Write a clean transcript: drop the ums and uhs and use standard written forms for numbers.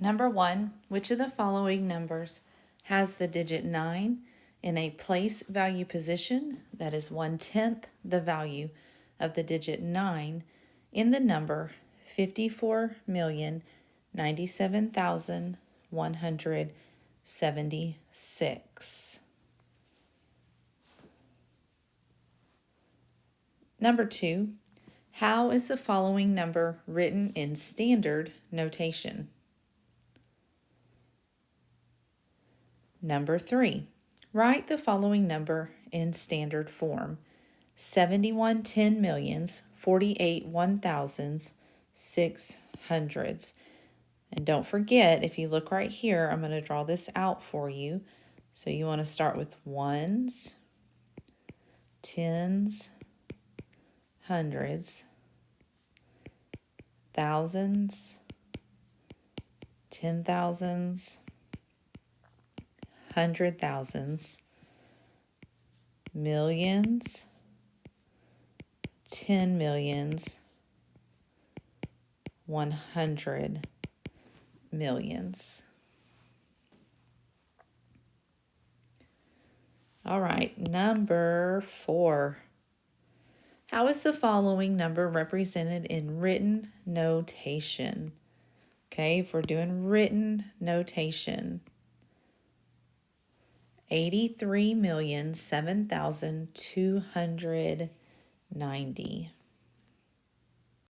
Number 1, which of the following numbers has the digit 9 in a place value position that is 1/10 the value of the digit 9 in the number 54,097,176? Number 2, how is the following number written in standard notation? Number 3, write the following number in standard form: 71 10 millions, 48 1,000s, 600s. And don't forget, if you look right here, I'm going to draw this out for you. So you want to start with ones, tens, hundreds, thousands, 10,000s, 100,000s, millions, 10 millions, 100 millions. All right, number 4. How is the following number represented in written notation? Okay, if we're doing written notation, 83,007,290.